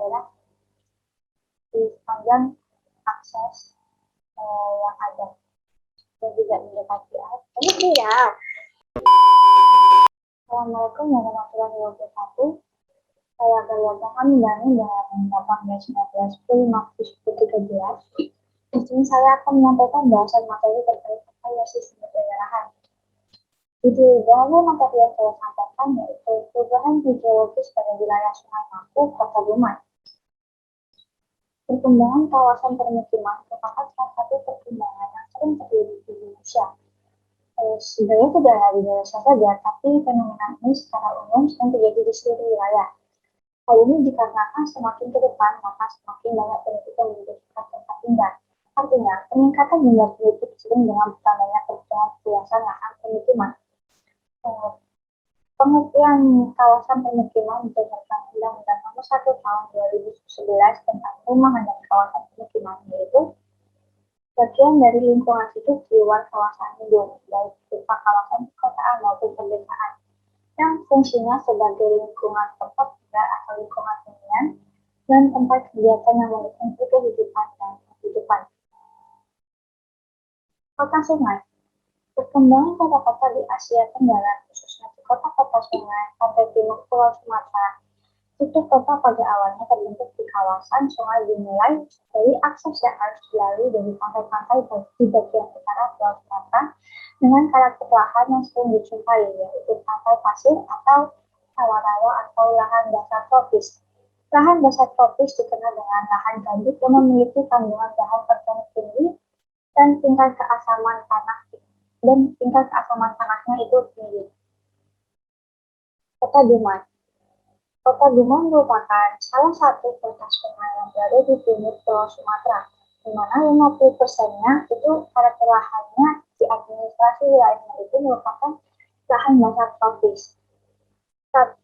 daerah di sepanjang akses yang ada dan tidak mendekati air. Ini tidak. Assalamualaikum warahmatullahi wabarakatuh. Saya berwawasan dengan 18/19/10/13. Di sini saya akan menyampaikan bahasan materi terkait evaluasi sumber daya lahan. Judul materi yang saya sampaikan yaitu perubahan hidrologis pada wilayah Sungai Mampu, Kota Dumai. Perkembangan kawasan permukiman merupakan salah satu perkembangan yang sering terjadi di Indonesia. Sebenarnya tidak hanya di Indonesia saja, tapi fenomena ini secara umum sering terjadi di seluruh wilayah. Hal ini dikarenakan semakin ke depan, maka semakin banyak penduduk yang membutuhkan tempat tinggal. Artinya, peningkatan jumlah penduduk sering dengan bertambahnya kebutuhan luasan lahan permukiman. Pengertian kawasan permukiman berdasarkan Undang-Undang Nomor 1 Tahun 2011 tentang perumahan dan kawasan permukiman, yaitu bagian dari lingkungan hidup di luar kawasan hidung, baik berupa kawasan perkotaan maupun pedesaan, yang fungsinya sebagai lingkungan tempat tinggal atau lingkungan hunian dan tempat kegiatan yang mendukung kehidupan dan kehidupan. Kota sungai. Perkembangan kota-kota di Asia Tenggara, khususnya di kota-kota sungai sampai timur Pulau Sumatera. Struktur kota pada awalnya terbentuk di kawasan sungai dimulai dari akses yang harus dilalui dari pantai-pantai di bagian utara Pulau Sumatera dengan karakter lahan yang sering dijumpai, yaitu pantai pasir atau rawa-rawa atau lahan basah tropis. Lahan basah tropis dikenal dengan lahan gambut yang memiliki kandungan bahan organik tinggi dan tingkat keasaman tanahnya itu tinggi. Kota Dumai. Kota Dumai merupakan salah satu kota sungai yang berada di timur Pulau Sumatera, di mana 50%-nya itu karakter lahannya di administrasi wilayahnya itu merupakan lahan basah tropis.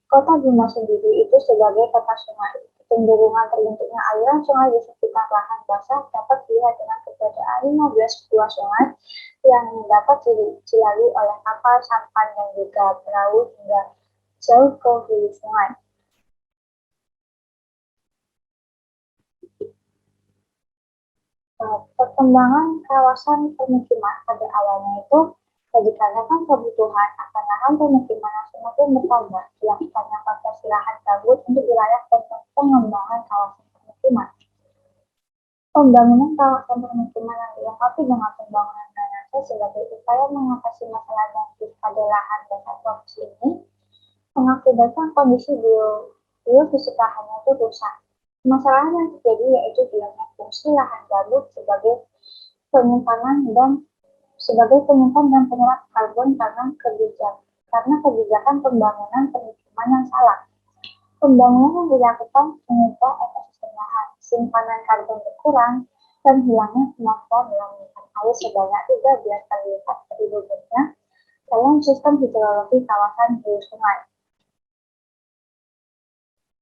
Kota Dumai sendiri itu sebagai kota sungai, kecenderungan terbentuknya aliran sungai di sekitar lahan basah dapat dilihat dengan keberadaan 15 buah sungai yang dapat dilalui oleh kapal, sampan, dan juga perahu hingga jauh ke hulu sungai. Perkembangan kawasan permukiman pada awalnya itu dikarenakan kebutuhan akan lahan permukiman yang semakin bertambah, dilakukannya konversi lahan gambut untuk wilayah pengembangan kawasan permukiman. Pembangunan kawasan permukiman yang dilengkapi dengan pembangunan drainase sebagai upaya mengatasi masalah banjir pada lahan basah tropis ini mengakibatkan kondisi biofisika lahannya itu rusak. Masalah yang terjadi yaitu hilangnya fungsi lahan gambut sebagai penyimpanan dan penyerap karbon karena kebijakan pembangunan permukiman yang salah. Pembangunan yang dilakukan mengubah ekosistem lahan, simpanan karbon berkurang, dan hilangnya kemampuan dalam menyimpan air sebanyak 13 kali lipat dari bobotnya dalam sistem hidrologi kawasan hulu sungai.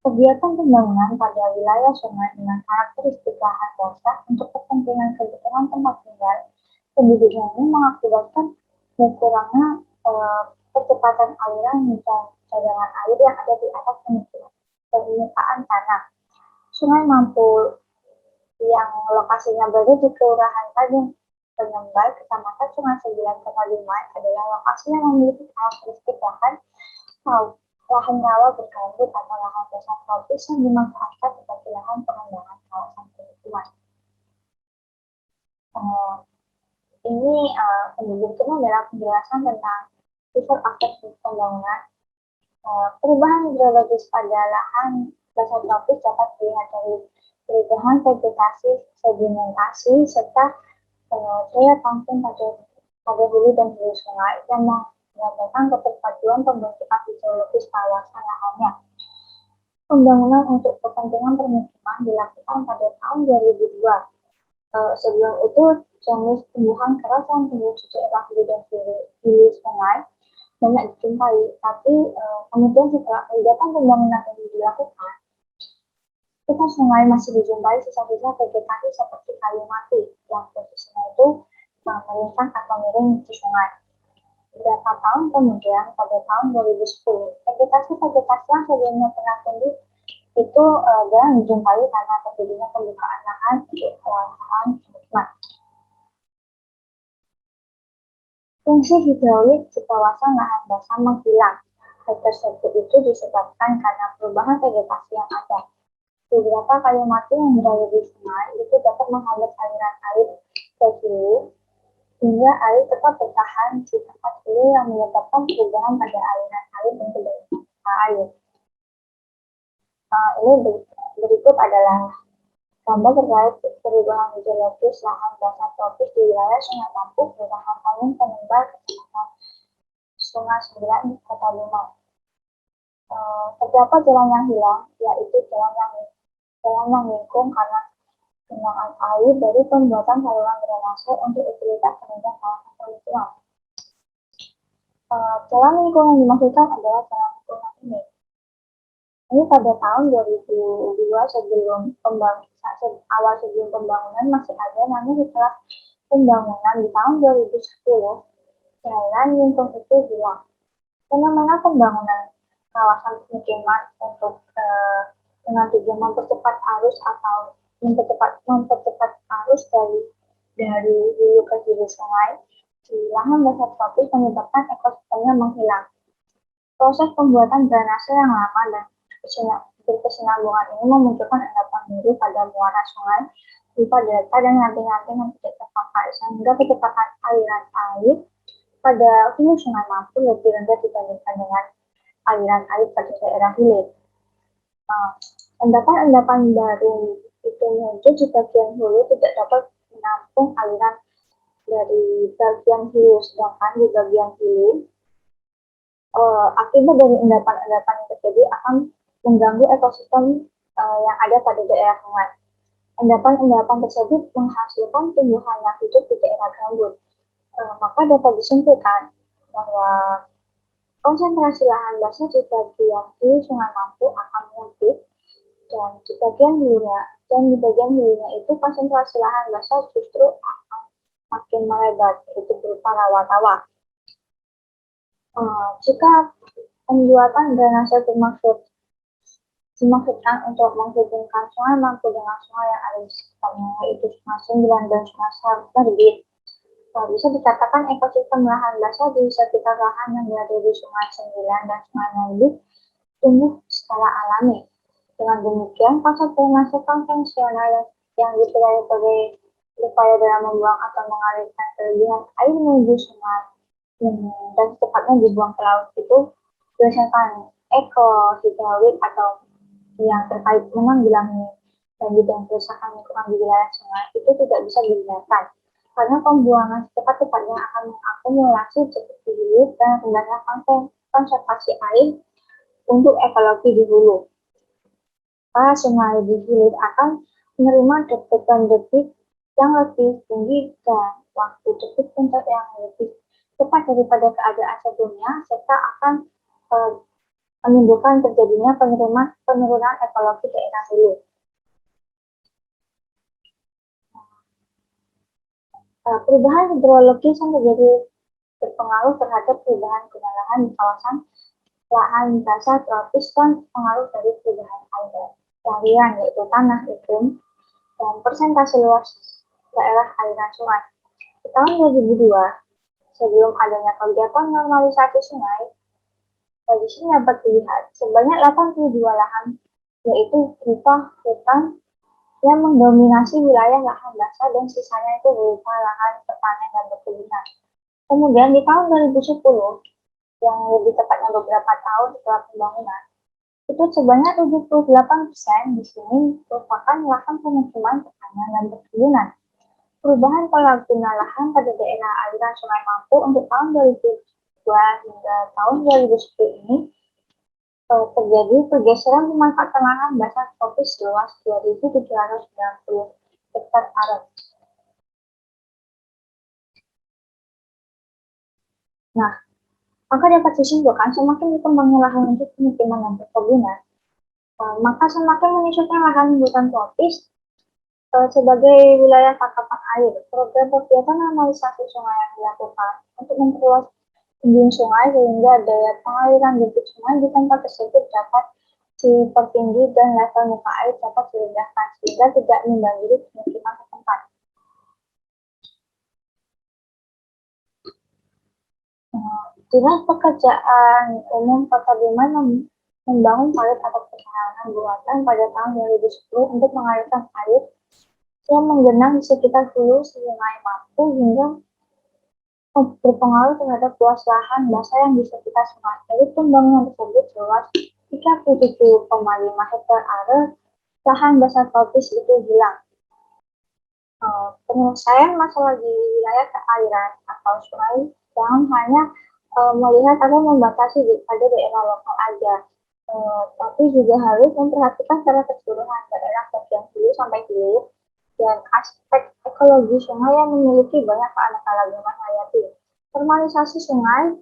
Kegiatan pembangunan pada wilayah sungai dengan karakteristik lahan basah untuk kepentingan kebutuhan tempat tinggal penduduknya ini mengakibatkan berkurangnya percepatan aliran dan cadangan air yang ada di atas permukaan tanah. Sungai Mampu yang lokasinya berada di Kelurahan Tanjung Penyembai, Kecamatan Sungai Sembilan, Kota Dumai adalah lokasi yang memiliki karakteristik lahan rawa bergambut atau lahan basah tropis yang dimanfaatkan sebagai lahan pengembangan kawasan permukiman. Ini berikutnya adalah penjelasan tentang sifat aspek pembangunan. Perubahan hidrologis pada lahan basah tropis dapat dilihat dari perubahan vegetasi, sedimentasi, serta daya tampung pada hulu dan hulu sungai yang menggambarkan keterpaduan pembentukan hidrologis kawasan lahannya. Pembangunan untuk kepentingan permukiman dilakukan pada tahun 2002. Sebelum itu, jenis tumbuhan keras yang tumbuh di daerah hulu dan hulu sungai banyak dijumpai, tapi kemudian setelah kegiatan pembangunan ini dilakukan, kita sungai masih dijumpai sisa-sisa vegetasi seperti kayu mati yang posisinya itu melintang atau miring di sungai. Beberapa tahun kemudian, pada tahun 2010, vegetasi yang sebelumnya pernah tumbuh itu jarang dijumpai karena terjadinya pembukaan lahan untuk lahan pemukiman. Fungsi hidrolik di kawasan lahan basah menghilang. Hal tersebut itu disebabkan karena perubahan vegetasi yang ada. Beberapa kayu mati yang berada di sungai itu dapat menghambat aliran air ke hilir, hingga air tetap bertahan di tempat hilir yang menyebabkan perubahan pada aliran air dan kedalaman air. Ini berikut adalah gambar terkait perubahan hidrologis lahan basah tropis di wilayah Sungai Mampu, Kelurahan Tanjung Penumbar, Kecamatan Sungai Sembilan, Kota Lumajang. Terdapat jalan yang hilang, yaitu jalan yang lingkung karena genangan air dari pembuatan saluran drainase untuk utilitas penunjang kawasan pemukiman. Jalan lingkung yang dimaksudkan adalah jalan lingkungan ini. Ini pada tahun 2002 sebelum pembangunan masih ada, namun setelah pembangunan di tahun 2010 jalan lingkung itu hilang. Fenomena pembangunan kawasan pemukiman untuk dengan tujuan mempercepat arus atau mempercepat arus dari hulu ke hilir sungai di lahan basah tropis menyebabkan ekosistemnya menghilang. Proses pembuatan drainase yang lama dan berkesinambungan ini memunculkan endapan biru pada muara sungai berupa delta dan ranting-ranting yang tidak terpakai, sehingga kecepatan aliran air pada hulu Sungai Mampu lebih rendah dibandingkan dengan aliran air pada daerah hilir. Endapan-endapan baru itu muncul di bagian hulu tidak dapat menampung aliran dari bagian hilir, sedangkan di bagian hilir akibat dari endapan-endapan yang terjadi akan mengganggu ekosistem yang ada pada daerah sungai. Endapan-endapan tersebut menghasilkan tumbuhan yang hidup di daerah gambut. Maka dapat disimpulkan bahwa konsentrasi lahan basah di bagian hulu Sungai Mampu akan menipis dan di bagian hilirnya itu konsentrasi lahan basah justru akan makin melebar, yaitu berupa rawa-rawa. Jika pembuatan drainase dimaksudkan untuk menghubungkan Sungai Mampu dengan sungai yang ada di sekitarnya, yaitu Sungai Sembilan dan Sungai Sarbit, bisa dikatakan ekosistem lahan basah di sekitar lahan yang berada di Sungai Sembilan dan Sungai Sarbit tumbuh secara alami. Dengan demikian, konsep drainase konvensional yang dipilih sebagai upaya dalam membuang atau mengalirkan kelebihan air menuju sungai dan secepatnya dibuang ke laut itu berdasarkan ekohidrolik atau yang terkait menanggulangi banjir dan kerusakan lingkungan di wilayah sungai itu tidak bisa dihindarkan karena pembuangan secepat-cepatnya akan mengakumulasi seperti hilir dan rendahnya konservasi air untuk ekologi di hulu. Para sungai di hilir akan menerima detik yang lebih tinggi dan waktu detik untuk yang lebih cepat daripada keadaan sebelumnya, serta akan menimbulkan terjadinya penurunan ekologi daerah hulu. Perubahan hidrologis yang terjadi berpengaruh terhadap perubahan guna lahan di kawasan lahan basah tropis dan pengaruh dari perubahan air harian, yaitu tanah, iklim, dan persentase luas daerah aliran sungai. Di tahun 2002, sebelum adanya kegiatan normalisasi sungai, di sini dapat dilihat sebanyak 82 lahan, yaitu berupa hutan yang mendominasi wilayah lahan basah dan sisanya itu berupa lahan pertanian dan perkebunan. Kemudian di tahun 2010, yang lebih tepatnya beberapa tahun setelah pembangunan, itu sebanyak 78% di sini merupakan lahan pemukiman pertanian dan perkebunan. Perubahan pola guna lahan pada daerah aliran Sungai Mampu untuk tahun 2002 hingga tahun 2010 ini terjadi pergeseran pemanfaatan lahan basah tropis seluas 2.790 hektar aren. Nah, maka dapat disimpulkan semakin berkembangnya lahan untuk pemukiman dan perkebunan, maka semakin menyusutnya lahan hutan tropis sebagai wilayah tangkapan air. Program kegiatan normalisasi sungai yang dilakukan untuk memperluas dinding sungai sehingga daya pengaliran debit sungai di tempat tersebut dapat sifar tinggi dan level muka air dapat direndahkan sehingga tidak membanjiri pemukiman setempat. Dinas Pekerjaan Umum Kota Dumai membangun parit atau pertahanan buatan pada tahun 2010 untuk mengalirkan air yang menggenang di sekitar hulu Sungai Mampu hingga berpengaruh terhadap luas lahan basah yang di sekitar sungai. Jadi pembangunan tersebut seluas 37,5 hektar area lahan basah tropis itu hilang. Penyelesaian masalah di wilayah perairan atau sungai jangan hanya melihat atau membatasi pada daerah lokal aja, tapi juga harus memperhatikan secara keseluruhan daerah bagian hulu sampai hilir dan aspek ekologi sungai yang memiliki banyak keanekaragaman hayati. Normalisasi sungai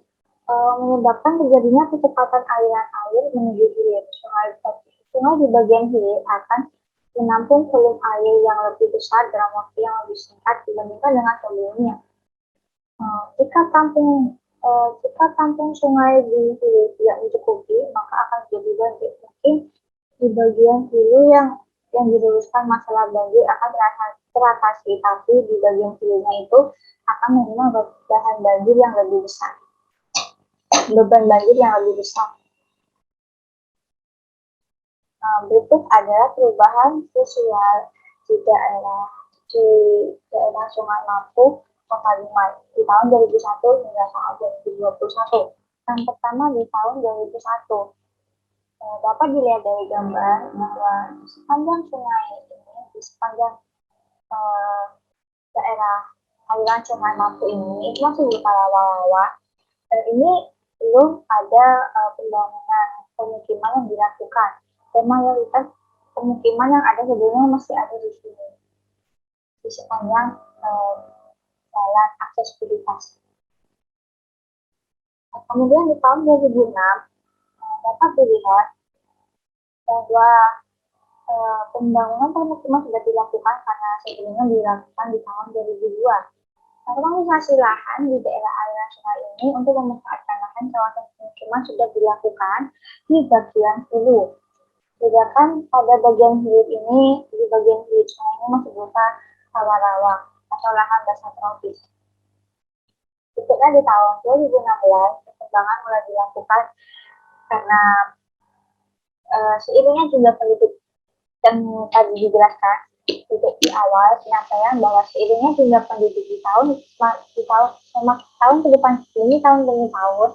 menyebabkan terjadinya kecepatan aliran air menuju hilir. Sungai di bagian hilir akan menampung volume air yang lebih besar dalam waktu yang lebih singkat dibandingkan dengan sebelumnya. Jika tampung sungai di hilir tidak mencukupi, maka akan terjadi banjir. Mungkin di bagian hulu yang diluruskan masalah banjir akan teratasi, tapi di bagian hilirnya itu akan menerima beban banjir yang lebih besar. Berikut adalah perubahan sosial di daerah Sungai Mampu, Kota Dumai di tahun 2001 hingga tahun 2021. Yang pertama di tahun 2001, dapat dilihat dari gambar bahwa di sepanjang sungai ini, di sepanjang daerah aliran Sungai Mampu ini, itu masih berupa rawa-rawa. Dan ini belum ada pembangunan pemukiman yang dilakukan. Dan mayoritas pemukiman yang ada sebelumnya masih ada di sini, di sepanjang jalan aksesibilitas. Kemudian di tahun 2006 dapat dilihat bahwa pembangunan pemukiman sudah dilakukan karena sebelumnya dilakukan di tahun 2002. Normalisasi lahan di daerah aliran sungai ini untuk memanfaatkan lahan kawasan pemukiman sudah dilakukan di bagian hulu. Sedangkan pada bagian hilir ini, di bagian hilir sungai ini masih berupa rawa-rawa atau lahan basah tropis. Berikutnya di tahun 2016, perkembangan mulai dilakukan karena seiringnya jumlah penduduk yang tadi dijelaskan di awal penyampaian bahwa seiringnya jumlah penduduk di tahun ke depan ini tahun demi tahun,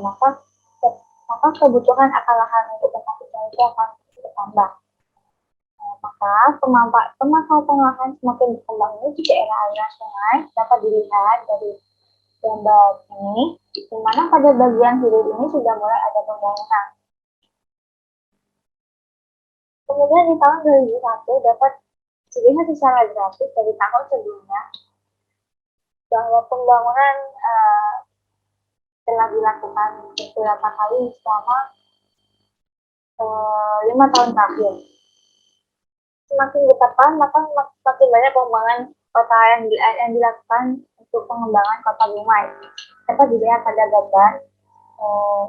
maka kebutuhan akan lahan untuk tempat tinggal itu akan bertambah. Maka pemanfaatan lahan semakin berkembang ini di daerah aliran sungai dapat dilihat dari gambar ini, di mana pada bagian hilir ini sudah mulai ada pembangunan. Kemudian di tahun 2001 dapat dilihat secara grafis dari tahun sebelumnya bahwa pembangunan telah dilakukan beberapa kali selama 5 tahun terakhir. Semakin bertepatan, maka semakin banyak pengembangan kota yang dilakukan untuk pengembangan kota Dumai. Dapat dilihat pada gambar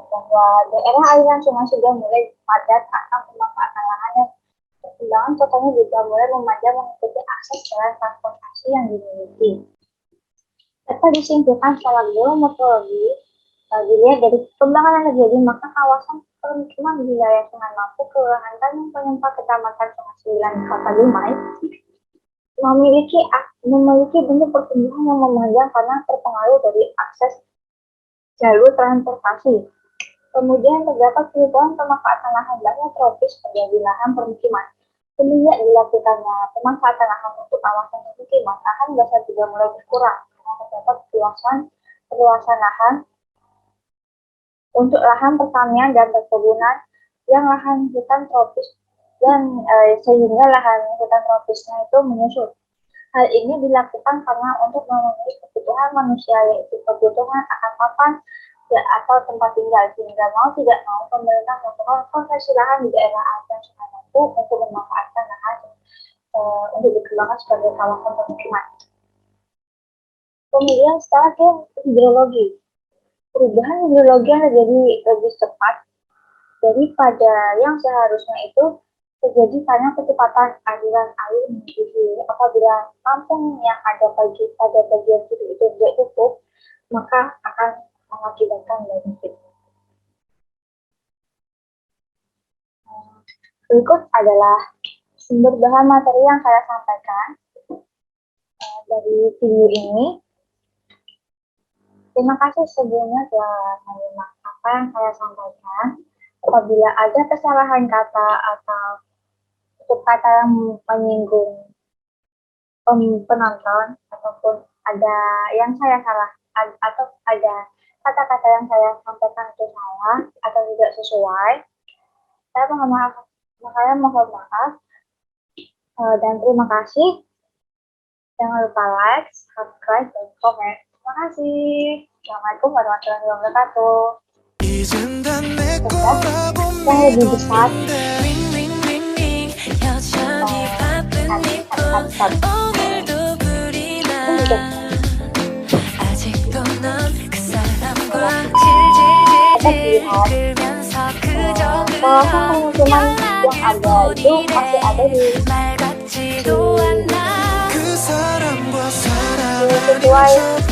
bahwa daerah aliran sungai sudah mulai padat akan pemanfaatan lahan yang perkembangan kotanya juga mulai memadai mengikuti akses jalan transportasi yang dimiliki. Dapat disimpulkan secara geomorfologi, dilihat dari perkembangan yang terjadi, maka kawasan permukiman di wilayah Sungai Mampu, Kelurahan Tanjung Penyempa, Kecamatan Sungai Sembilan, Kota Dumai, memiliki bentuk pertumbuhan yang memanjang karena terpengaruh dari akses jalur transportasi. Kemudian terdapat perubahan pemanfaatan lahan basah tropis menjadi lahan permukiman. Semenjak dilakukannya pemanfaatan lahan untuk kawasan permukiman, lahan basah juga mulai berkurang karena terdapat perluasan lahan untuk lahan pertanian dan perkebunan yang lahan hutan tropis dan sehingga lahan hutan tropisnya itu menyusut. Hal ini dilakukan karena untuk memenuhi kebutuhan manusia, yaitu kebutuhan akan papan atau tempat tinggal, sehingga mau tidak mau pemerintah melakukan konversi lahan di daerah aliran Sungai Mampu untuk memanfaatkan lahan untuk dikembangkan sebagai kawasan permukiman. Kemudian setelah hidrologi, perubahan hidrologi yang terjadi lebih cepat Jadi pada yang seharusnya itu terjadi karena kecepatan aliran air menuju apabila tampung yang ada pada bagian situ itu tidak cukup, maka akan mengakibatkan banjir. Berikut adalah sumber bahan materi yang saya sampaikan dari video ini. Terima kasih sebelumnya telah menyimak apa yang saya sampaikan. Apabila ada kesalahan kata atau tutur kata yang menyinggung penonton ataupun ada yang saya salah atau ada kata-kata yang saya sampaikan itu salah atau tidak sesuai, saya mohon maaf dan terima kasih. Jangan lupa like, subscribe, dan komen. Terima kasih. Assalamualaikum warahmatullahi wabarakatuh. Yang lebih besar kawasan pemukiman yang ada itu masih ada di sesuai